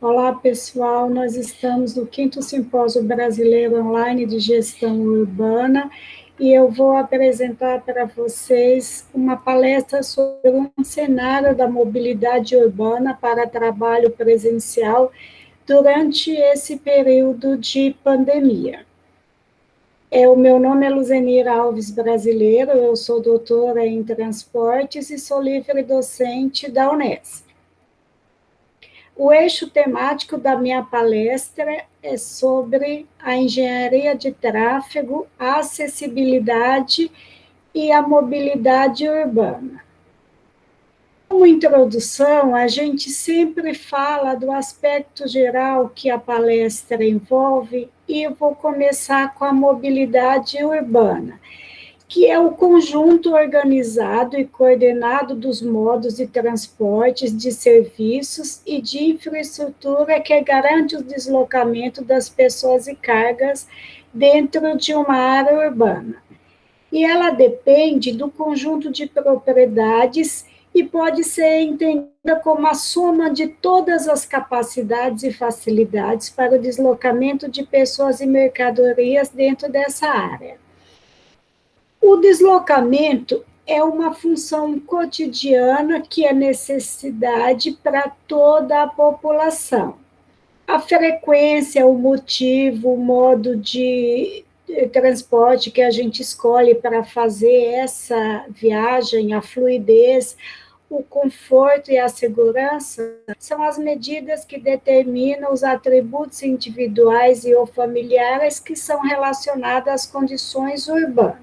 Olá, pessoal. Nós estamos no 5º Simpósio Brasileiro Online de Gestão Urbana e eu vou apresentar para vocês uma palestra sobre um cenário da mobilidade urbana para trabalho presencial durante esse período de pandemia. O meu nome é Luzenira Alves Brasileiro, eu sou doutora em transportes e sou livre docente da Unesp. O eixo temático da minha palestra é sobre a engenharia de tráfego, a acessibilidade e a mobilidade urbana. Como introdução, a gente sempre fala do aspecto geral que a palestra envolve, e eu vou começar com a mobilidade urbana, que é o conjunto organizado e coordenado dos modos de transportes, de serviços e de infraestrutura que garante o deslocamento das pessoas e cargas dentro de uma área urbana. E ela depende do conjunto de propriedades e pode ser entendida como a soma de todas as capacidades e facilidades para o deslocamento de pessoas e mercadorias dentro dessa área. O deslocamento é uma função cotidiana que é necessidade para toda a população. A frequência, o motivo, o modo de transporte que a gente escolhe para fazer essa viagem, a fluidez, o conforto e a segurança são as medidas que determinam os atributos individuais e ou familiares que são relacionados às condições urbanas.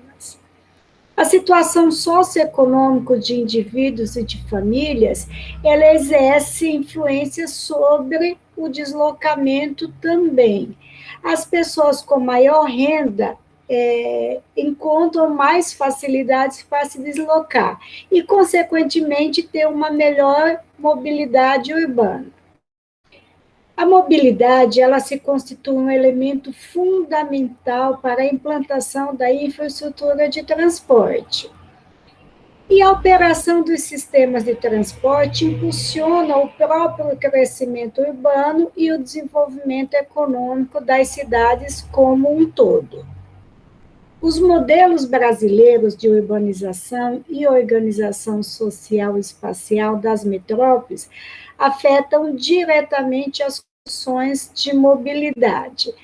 A situação socioeconômica de indivíduos e de famílias, ela exerce influência sobre o deslocamento também. As pessoas com maior renda encontram mais facilidades para se deslocar e, consequentemente, ter uma melhor mobilidade urbana. A mobilidade, ela se constitui um elemento fundamental para a implantação da infraestrutura de transporte. E a operação dos sistemas de transporte impulsiona o próprio crescimento urbano e o desenvolvimento econômico das cidades como um todo. Os modelos brasileiros de urbanização e organização social e espacial das metrópoles afetam diretamente as condições de mobilidade.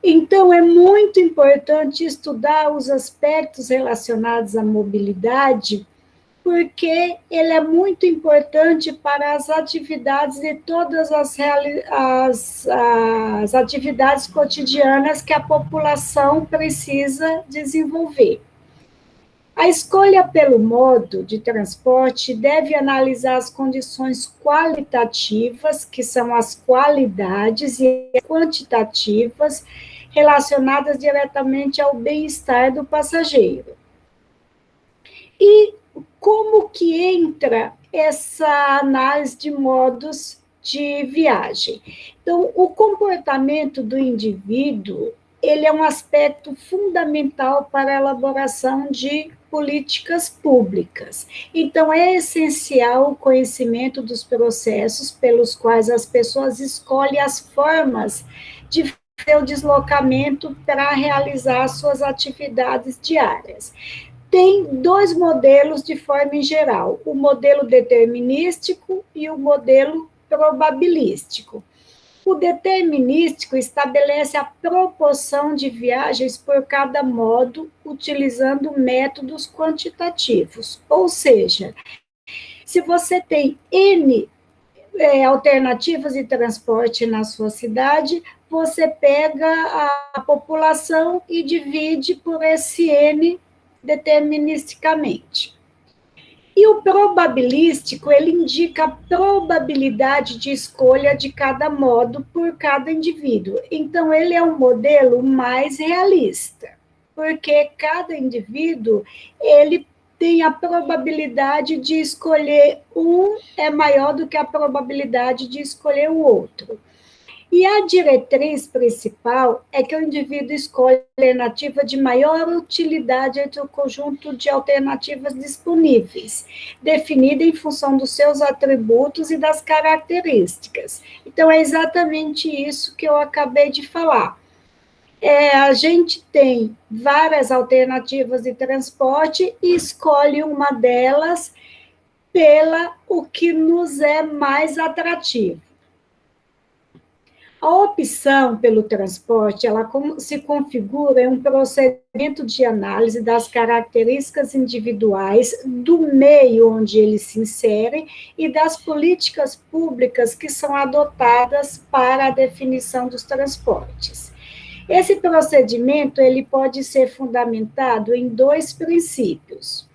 Então, é muito importante estudar os aspectos relacionados à mobilidade, porque ele é muito importante para as atividades de todas as atividades cotidianas que a população precisa desenvolver. A escolha pelo modo de transporte deve analisar as condições qualitativas, que são as qualidades, e quantitativas, relacionadas diretamente ao bem-estar do passageiro. E como que entra essa análise de modos de viagem? Então, o comportamento do indivíduo, ele é um aspecto fundamental para a elaboração de políticas públicas. Então, é essencial o conhecimento dos processos pelos quais as pessoas escolhem as formas de fazer o deslocamento para realizar suas atividades diárias. Tem dois modelos de forma em geral, o modelo determinístico e o modelo probabilístico. O determinístico estabelece a proporção de viagens por cada modo, utilizando métodos quantitativos. Ou seja, se você tem N alternativas de transporte na sua cidade, você pega a população e divide por esse N deterministicamente. E o probabilístico, ele indica a probabilidade de escolha de cada modo por cada indivíduo. Então, ele é um modelo mais realista, porque cada indivíduo, ele tem a probabilidade de escolher um é maior do que a probabilidade de escolher o outro. E a diretriz principal é que o indivíduo escolhe a alternativa de maior utilidade entre o conjunto de alternativas disponíveis, definida em função dos seus atributos e das características. Então, é exatamente isso que eu acabei de falar. A gente tem várias alternativas de transporte e escolhe uma delas pela o que nos é mais atrativo. A opção pelo transporte, ela se configura em um procedimento de análise das características individuais do meio onde eles se inserem e das políticas públicas que são adotadas para a definição dos transportes. Esse procedimento, ele pode ser fundamentado em dois princípios.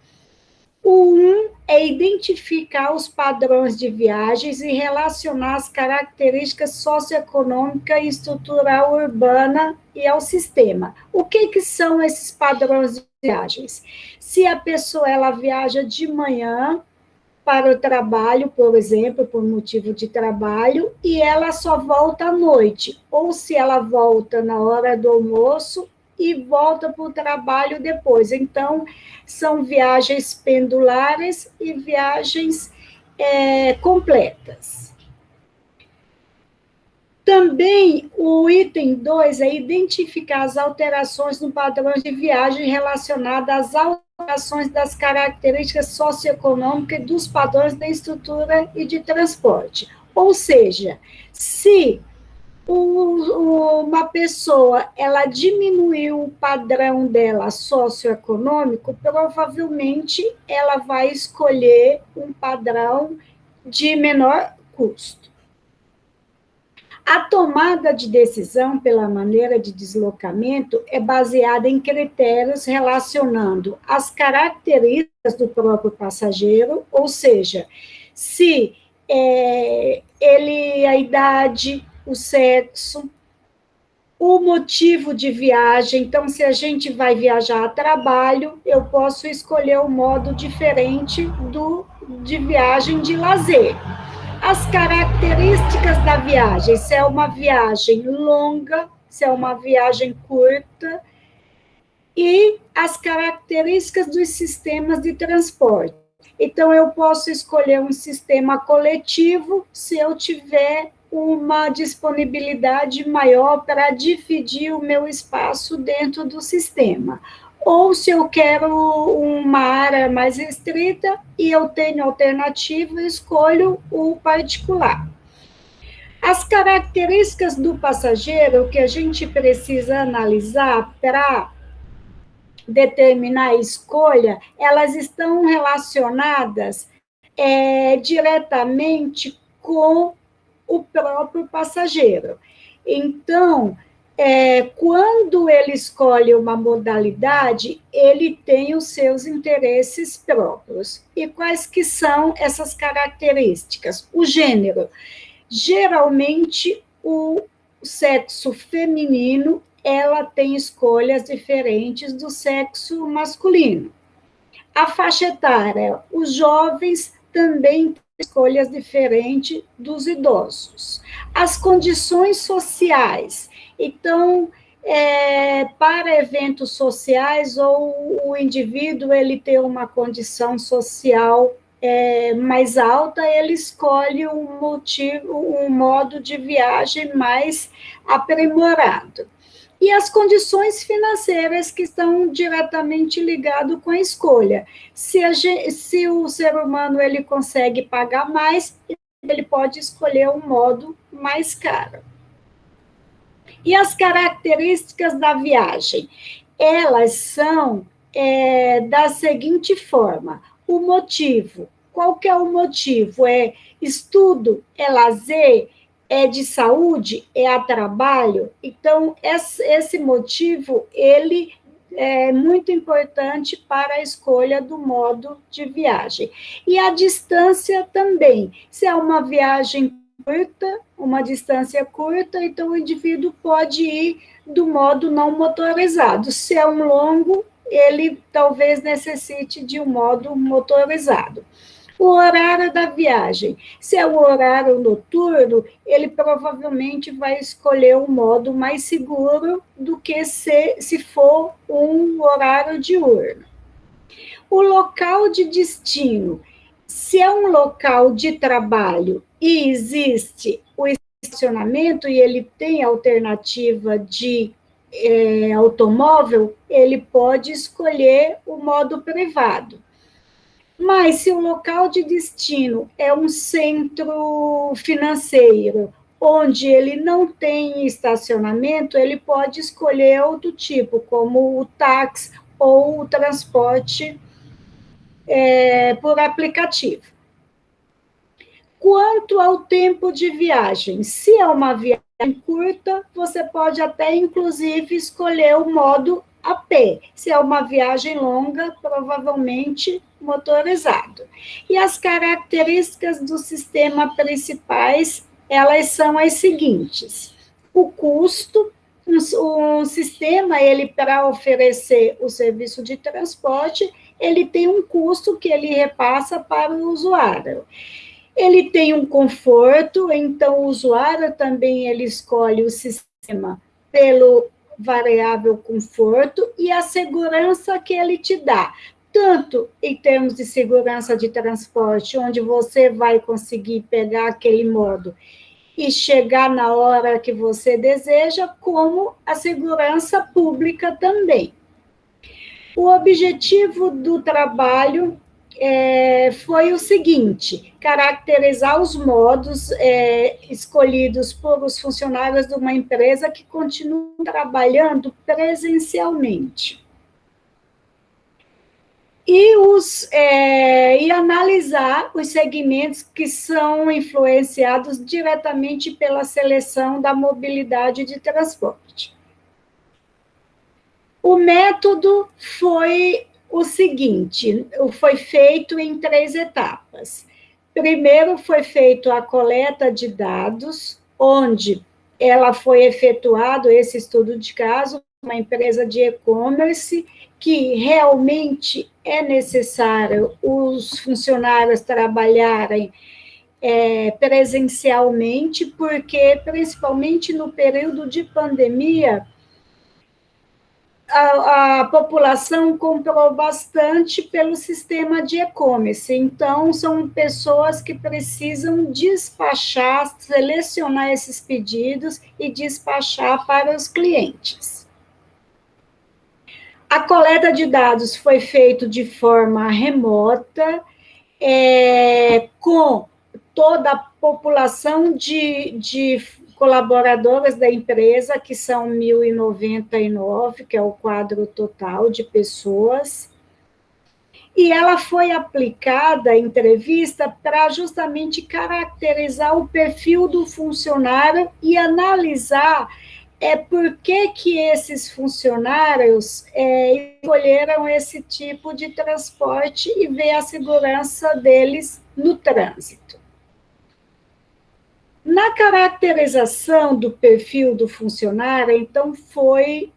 O é identificar os padrões de viagens e relacionar as características socioeconômicas e estrutural urbana e ao sistema. O que são esses padrões de viagens? Se a pessoa ela viaja de manhã para o trabalho, por exemplo, por motivo de trabalho, e ela só volta à noite, ou se ela volta na hora do almoço e volta para o trabalho depois. Então, são viagens pendulares e viagens completas. Também o item 2 é identificar as alterações no padrão de viagem relacionadas às alterações das características socioeconômicas e dos padrões da estrutura e de transporte. Ou seja, se uma pessoa ela diminuiu o padrão dela socioeconômico, provavelmente ela vai escolher um padrão de menor custo. A tomada de decisão pela maneira de deslocamento é baseada em critérios relacionando as características do próprio passageiro, ou seja, se a idade, o sexo, o motivo de viagem. Então, se a gente vai viajar a trabalho, eu posso escolher um modo diferente de viagem de lazer. As características da viagem, se é uma viagem longa, se é uma viagem curta, e as características dos sistemas de transporte. Então, eu posso escolher um sistema coletivo se eu tiver uma disponibilidade maior para dividir o meu espaço dentro do sistema. Ou se eu quero uma área mais restrita e eu tenho alternativa, eu escolho o particular. As características do passageiro que a gente precisa analisar para determinar a escolha, elas estão relacionadas diretamente com o próprio passageiro. Então, quando ele escolhe uma modalidade, ele tem os seus interesses próprios. E quais que são essas características? O gênero. Geralmente, o sexo feminino, ela tem escolhas diferentes do sexo masculino. A faixa etária, os jovens também têm escolhas diferentes dos idosos. As condições sociais, então, para eventos sociais, ou o indivíduo ele tem uma condição social mais alta, ele escolhe um modo de viagem mais aprimorado. E as condições financeiras que estão diretamente ligadas com a escolha. Se o ser humano ele consegue pagar mais, ele pode escolher um modo mais caro. E as características da viagem? Elas são da seguinte forma: o motivo. Qual que é o motivo? É estudo? É lazer? É de saúde? É a trabalho? Então, esse motivo, ele é muito importante para a escolha do modo de viagem. E a distância também. Se é uma viagem curta, uma distância curta, então o indivíduo pode ir do modo não motorizado. Se é um longo, ele talvez necessite de um modo motorizado. O horário da viagem. Se é o horário noturno, ele provavelmente vai escolher um modo mais seguro do que se for um horário diurno. O local de destino. Se é um local de trabalho e existe o estacionamento e ele tem alternativa de automóvel, ele pode escolher o modo privado. Mas se o local de destino é um centro financeiro, onde ele não tem estacionamento, ele pode escolher outro tipo, como o táxi ou o transporte por aplicativo. Quanto ao tempo de viagem, se é uma viagem curta, você pode até, inclusive, escolher o modo a pé. Se é uma viagem longa, provavelmente motorizado. E as características do sistema principais, elas são as seguintes. O custo, um sistema, ele para oferecer o serviço de transporte, ele tem um custo que ele repassa para o usuário. Ele tem um conforto, então o usuário também ele escolhe o sistema pelo variável conforto e a segurança que ele te dá, tanto em termos de segurança de transporte, onde você vai conseguir pegar aquele modo e chegar na hora que você deseja, como a segurança pública também. O objetivo do trabalho foi o seguinte: caracterizar os modos escolhidos por os funcionários de uma empresa que continuam trabalhando presencialmente. E analisar os segmentos que são influenciados diretamente pela seleção da mobilidade de transporte. O método foi o seguinte, foi feito em 3 etapas. Primeiro foi feito a coleta de dados, onde ela foi efetuado esse estudo de caso, uma empresa de e-commerce, que realmente é necessário os funcionários trabalharem presencialmente, porque, principalmente no período de pandemia, a população comprou bastante pelo sistema de e-commerce. Então, são pessoas que precisam despachar, selecionar esses pedidos e despachar para os clientes. A coleta de dados foi feita de forma remota, com toda a população de colaboradoras da empresa, que são 1.099, que é o quadro total de pessoas, e ela foi aplicada, a entrevista, para justamente caracterizar o perfil do funcionário e analisar por que esses funcionários escolheram esse tipo de transporte e ver a segurança deles no trânsito. Na caracterização do perfil do funcionário, então, foi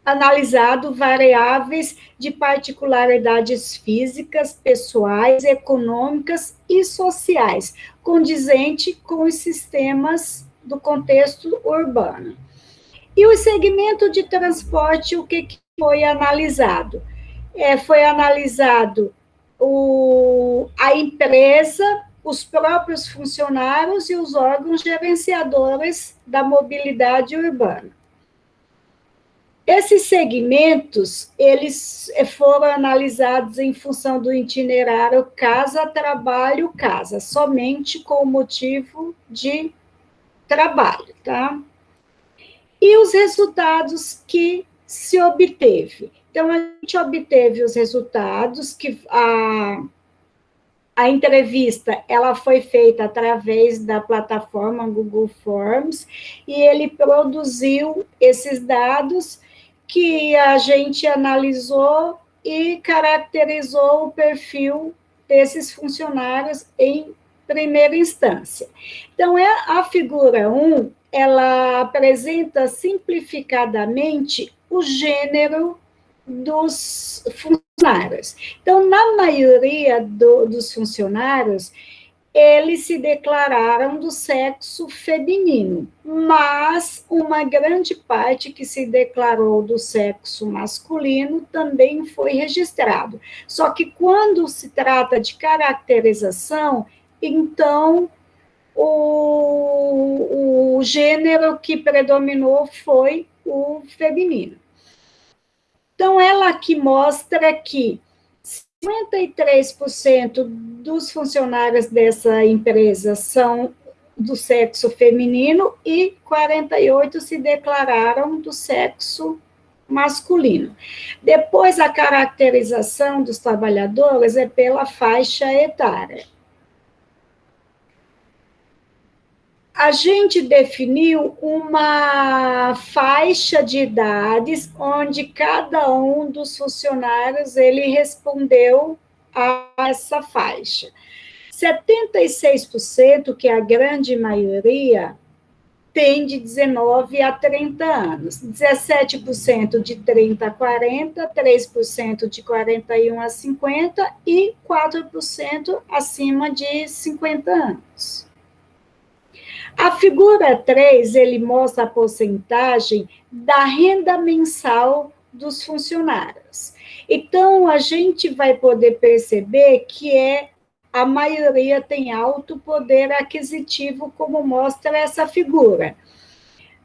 analisado variáveis de particularidades físicas, pessoais, econômicas e sociais, condizente com os sistemas do contexto urbano. E o segmento de transporte, o que foi analisado? Foi analisado a empresa, os próprios funcionários e os órgãos gerenciadores da mobilidade urbana. Esses segmentos, eles foram analisados em função do itinerário casa, trabalho, casa, somente com o motivo de trabalho, tá? E os resultados que se obteve. Então, a gente obteve os resultados que a entrevista ela foi feita através da plataforma Google Forms e ele produziu esses dados que a gente analisou e caracterizou o perfil desses funcionários em primeira instância. Então, a figura 1, ela apresenta simplificadamente o gênero dos funcionários funcionários. Então, na maioria dos funcionários, eles se declararam do sexo feminino, mas uma grande parte que se declarou do sexo masculino também foi registrado. Só que quando se trata de caracterização, então o gênero que predominou foi o feminino. Então, ela aqui mostra que 53% dos funcionários dessa empresa são do sexo feminino e 48% se declararam do sexo masculino. Depois, a caracterização dos trabalhadores é pela faixa etária. A gente definiu uma faixa de idades onde cada um dos funcionários ele respondeu a essa faixa. 76%, que é a grande maioria, tem de 19 a 30 anos, 17% de 30 a 40, 3% de 41 a 50 e 4% acima de 50 anos. A figura 3, ele mostra a porcentagem da renda mensal dos funcionários. Então, a gente vai poder perceber que a maioria tem alto poder aquisitivo, como mostra essa figura.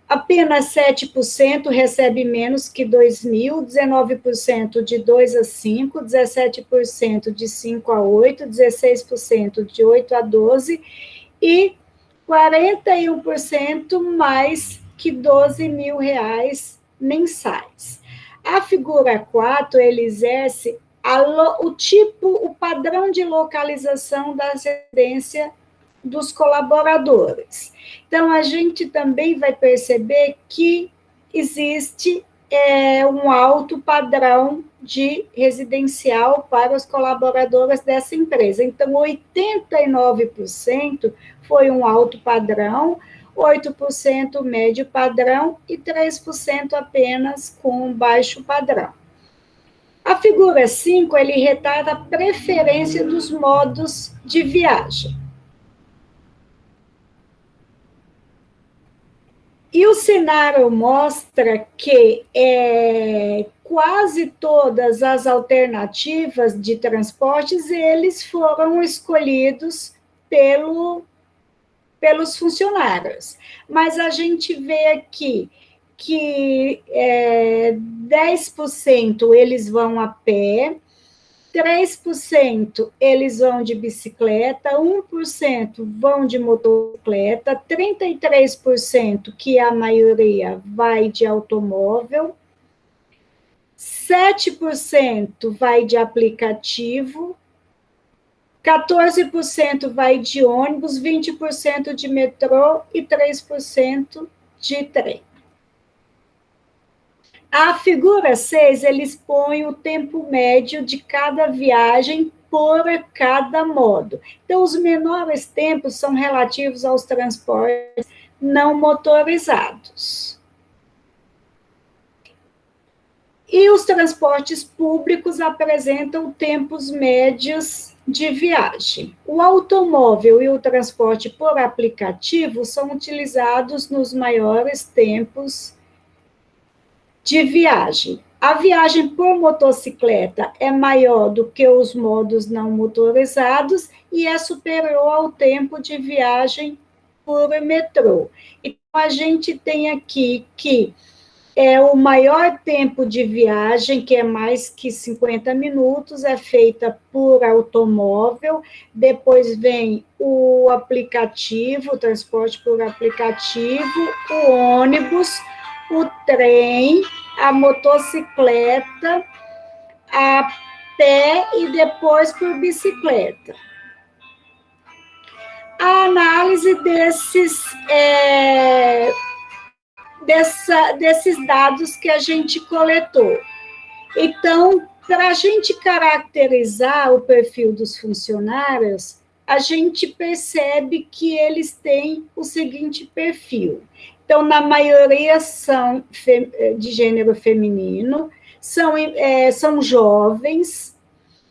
Apenas 7% recebe menos que 2.000, 19% de 2 a 5, 17% de 5 a 8, 16% de 8 a 12 e 41% mais que 12 mil reais mensais. A figura 4, ele exerce o padrão de localização da residência dos colaboradores. Então, a gente também vai perceber que existe um alto padrão de residencial para os colaboradores dessa empresa. Então, 89% foi um alto padrão, 8% médio padrão e 3% apenas com baixo padrão. A figura 5, ele retrata a preferência dos modos de viagem. E o cenário mostra que quase todas as alternativas de transportes, eles foram escolhidos pelos funcionários. Mas a gente vê aqui que 10% eles vão a pé, 3% eles vão de bicicleta, 1% vão de motocicleta, 33%, que a maioria vai de automóvel, 7% vai de aplicativo, 14% vai de ônibus, 20% de metrô e 3% de trem. A figura 6, ele expõe o tempo médio de cada viagem por cada modo. Então, os menores tempos são relativos aos transportes não motorizados. E os transportes públicos apresentam tempos médios de viagem. O automóvel e o transporte por aplicativo são utilizados nos maiores tempos de viagem. A viagem por motocicleta é maior do que os modos não motorizados e é superior ao tempo de viagem por metrô. Então, a gente tem aqui que o maior tempo de viagem, que é mais que 50 minutos, é feita por automóvel, depois vem o aplicativo, o transporte por aplicativo, o ônibus, o trem, a motocicleta, a pé e depois por bicicleta. A análise desses dados que a gente coletou. Então, para a gente caracterizar o perfil dos funcionários, a gente percebe que eles têm o seguinte perfil. Então, na maioria são de gênero feminino, são jovens,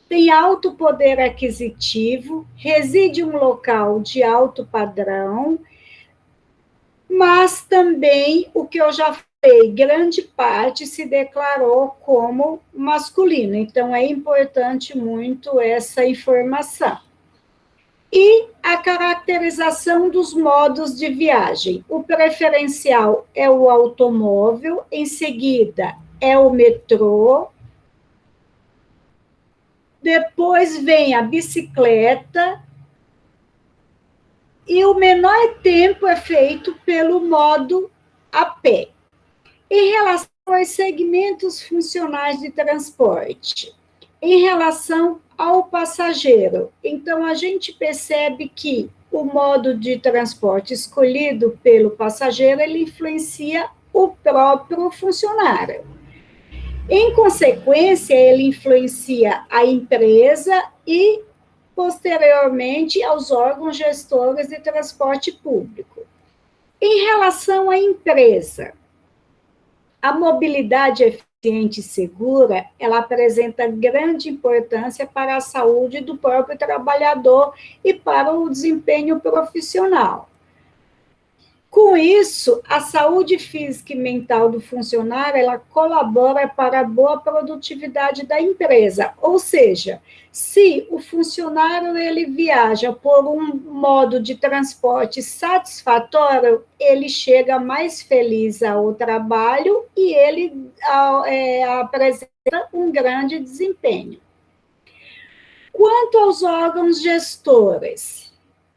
têm alto poder aquisitivo, reside em um local de alto padrão, mas também, o que eu já falei, grande parte se declarou como masculino, então é importante muito essa informação. E a caracterização dos modos de viagem. O preferencial é o automóvel, em seguida é o metrô, depois vem a bicicleta, e o menor tempo é feito pelo modo a pé. Em relação aos segmentos funcionais de transporte, em relação ao passageiro, então a gente percebe que o modo de transporte escolhido pelo passageiro, ele influencia o próprio funcionário. Em consequência, ele influencia a empresa e, posteriormente, aos órgãos gestores de transporte público. Em relação à empresa, a mobilidade eficiente e segura, ela apresenta grande importância para a saúde do próprio trabalhador e para o desempenho profissional. Com isso, a saúde física e mental do funcionário, ela colabora para a boa produtividade da empresa. Ou seja, se o funcionário ele viaja por um modo de transporte satisfatório, ele chega mais feliz ao trabalho e ele apresenta um grande desempenho. Quanto aos órgãos gestores,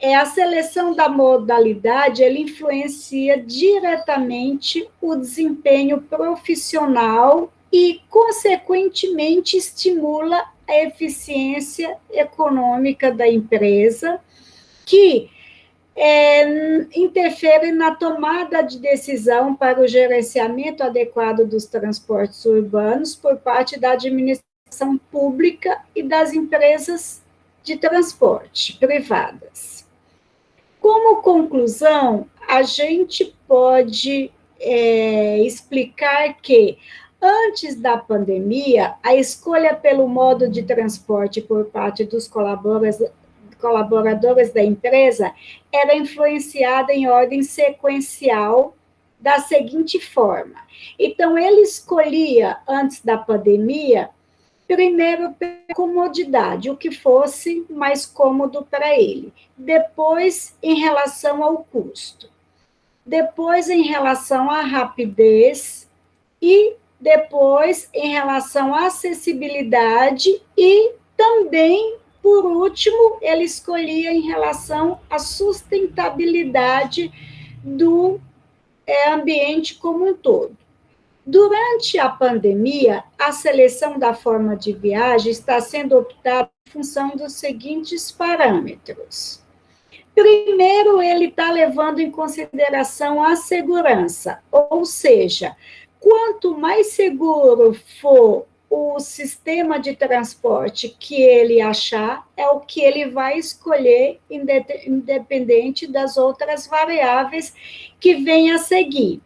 a seleção da modalidade, ele influencia diretamente o desempenho profissional e, consequentemente, estimula a eficiência econômica da empresa, que interfere na tomada de decisão para o gerenciamento adequado dos transportes urbanos por parte da administração pública e das empresas de transporte privadas. Como conclusão, a gente pode explicar que, antes da pandemia, a escolha pelo modo de transporte por parte dos colaboradores da empresa era influenciada em ordem sequencial da seguinte forma. Então, ele escolhia, antes da pandemia, primeiro pela comodidade, o que fosse mais cômodo para ele. Depois, em relação ao custo. Depois, em relação à rapidez. E depois, em relação à acessibilidade. E também, por último, ele escolhia em relação à sustentabilidade do ambiente como um todo. Durante a pandemia, a seleção da forma de viagem está sendo optada em função dos seguintes parâmetros. Primeiro, ele está levando em consideração a segurança, ou seja, quanto mais seguro for o sistema de transporte que ele achar, é o que ele vai escolher, independente das outras variáveis que venham a seguir.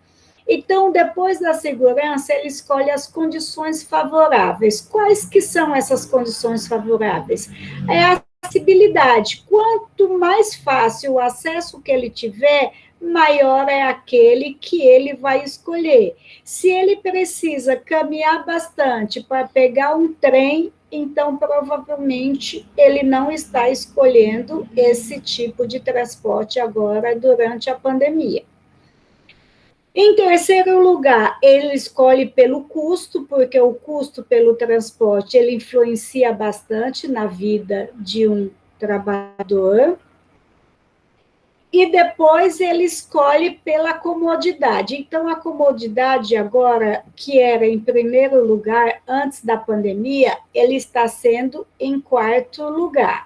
Então, depois da segurança, ele escolhe as condições favoráveis. Quais que são essas condições favoráveis? É a acessibilidade. Quanto mais fácil o acesso que ele tiver, maior é aquele que ele vai escolher. Se ele precisa caminhar bastante para pegar um trem, então provavelmente ele não está escolhendo esse tipo de transporte agora durante a pandemia. Em terceiro lugar, ele escolhe pelo custo, porque o custo pelo transporte ele influencia bastante na vida de um trabalhador. E depois ele escolhe pela comodidade. Então, a comodidade agora, que era em primeiro lugar antes da pandemia, ele está sendo em quarto lugar.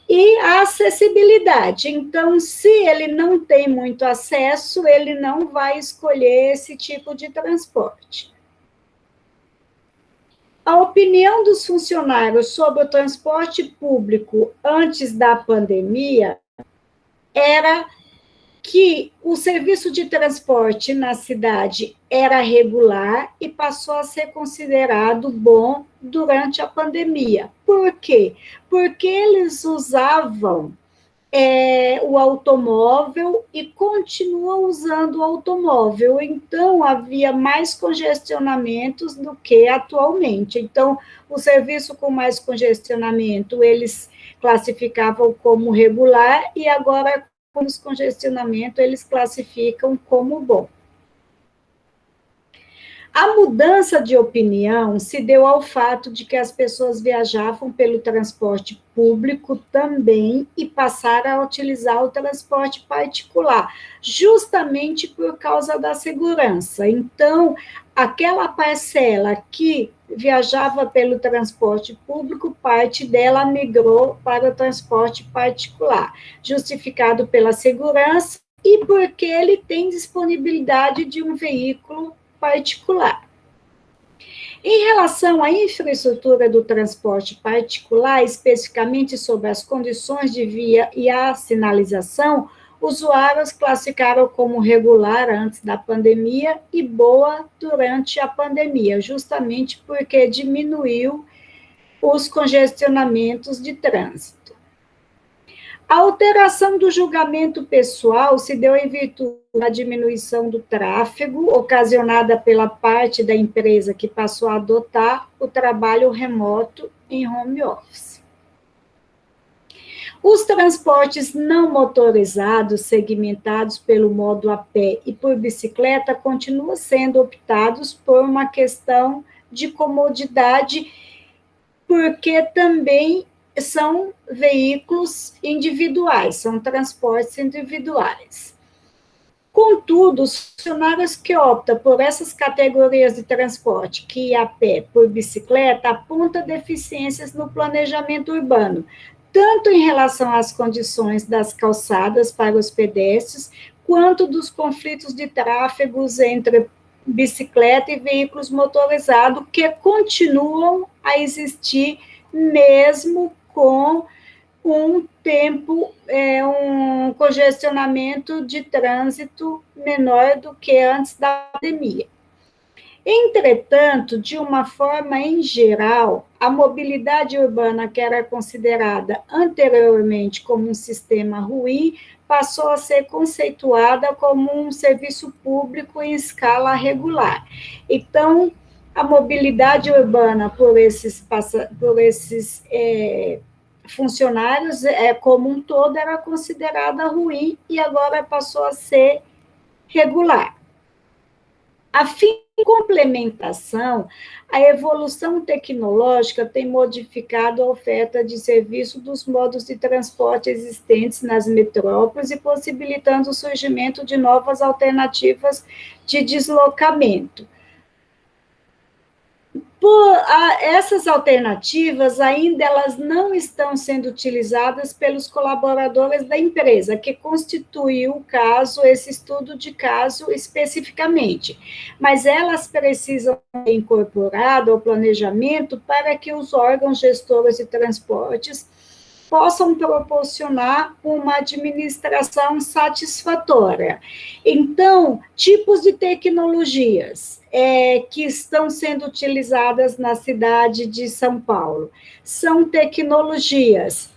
E a acessibilidade. Então, se ele não tem muito acesso, ele não vai escolher esse tipo de transporte. A opinião dos funcionários sobre o transporte público antes da pandemia era que o serviço de transporte na cidade era regular e passou a ser considerado bom durante a pandemia. Por quê? Porque eles usavam o automóvel e continuam usando o automóvel. Então, havia mais congestionamentos do que atualmente. Então, o serviço com mais congestionamento, eles classificavam como regular e agora, com os congestionamentos, eles classificam como bom. A mudança de opinião se deu ao fato de que as pessoas viajavam pelo transporte público também e passaram a utilizar o transporte particular, justamente por causa da segurança. Então, aquela parcela que viajava pelo transporte público, parte dela migrou para o transporte particular, justificado pela segurança e porque ele tem disponibilidade de um veículo particular. Em relação à infraestrutura do transporte particular, especificamente sobre as condições de via e a sinalização, usuários classificaram como regular antes da pandemia e boa durante a pandemia, justamente porque diminuiu os congestionamentos de trânsito. A alteração do julgamento pessoal se deu em virtude da diminuição do tráfego, ocasionada pela parte da empresa que passou a adotar o trabalho remoto em home office. Os transportes não motorizados, segmentados pelo modo a pé e por bicicleta, continuam sendo optados por uma questão de comodidade, porque também são veículos individuais, são transportes individuais. Contudo, os funcionários que optam por essas categorias de transporte, que ia a pé, por bicicleta, apontam deficiências no planejamento urbano, tanto em relação às condições das calçadas para os pedestres, quanto dos conflitos de tráfego entre bicicleta e veículos motorizados, que continuam a existir mesmo com um tempo, um congestionamento de trânsito menor do que antes da pandemia. Entretanto, de uma forma em geral, a mobilidade urbana, que era considerada anteriormente como um sistema ruim, passou a ser conceituada como um serviço público em escala regular. Então, a mobilidade urbana por esses funcionários, como um todo, era considerada ruim e agora passou a ser regular. A fim de complementação, a evolução tecnológica tem modificado a oferta de serviço dos modos de transporte existentes nas metrópoles e possibilitando o surgimento de novas alternativas de deslocamento. Essas alternativas ainda elas não estão sendo utilizadas pelos colaboradores da empresa, que constituiu o caso, esse estudo de caso especificamente, mas elas precisam ser incorporadas ao planejamento para que os órgãos gestores de transportes possam proporcionar uma administração satisfatória. Então, tipos de tecnologias que estão sendo utilizadas na cidade de São Paulo são tecnologias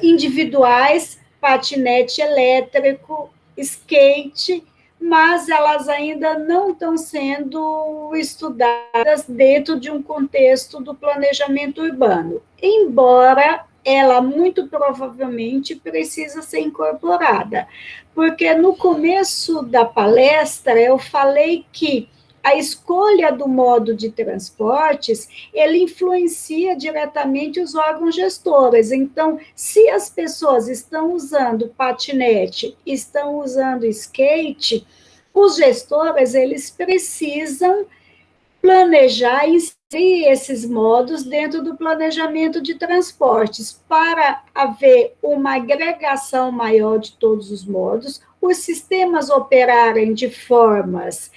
individuais, patinete elétrico, skate, mas elas ainda não estão sendo estudadas dentro de um contexto do planejamento urbano, embora ela muito provavelmente precisa ser incorporada, porque no começo da palestra eu falei que a escolha do modo de transportes, ele influencia diretamente os órgãos gestores. Então, se as pessoas estão usando patinete, estão usando skate, os gestores, eles precisam planejar e inserir esses modos dentro do planejamento de transportes, para haver uma agregação maior de todos os modos, os sistemas operarem de formas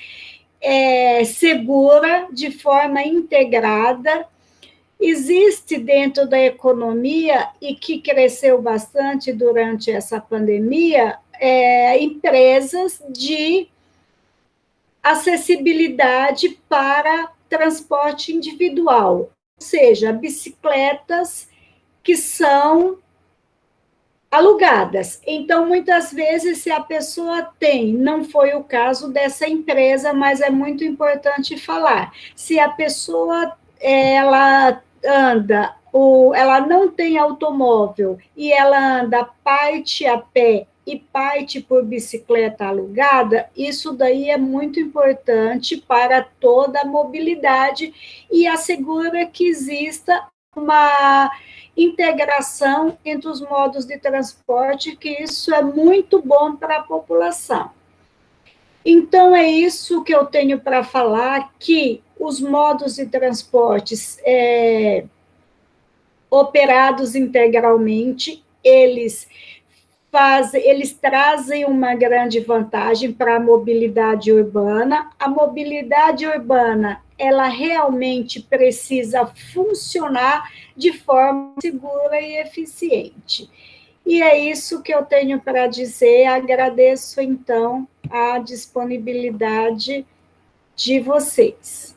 segura, de forma integrada. Existe dentro da economia, e que cresceu bastante durante essa pandemia, empresas de acessibilidade para transporte individual, ou seja, bicicletas que são alugadas. Então, muitas vezes, se a pessoa tem, não foi o caso dessa empresa, mas é muito importante falar, se a pessoa ela anda ou ela não tem automóvel e ela anda parte a pé e parte por bicicleta alugada, isso daí é muito importante para toda a mobilidade e assegura que exista uma integração entre os modos de transporte, que isso é muito bom para a população. Então, é isso que eu tenho para falar, que os modos de transportes operados integralmente, eles trazem uma grande vantagem para a mobilidade urbana. A mobilidade urbana, ela realmente precisa funcionar de forma segura e eficiente. E é isso que eu tenho para dizer. Agradeço, então, a disponibilidade de vocês.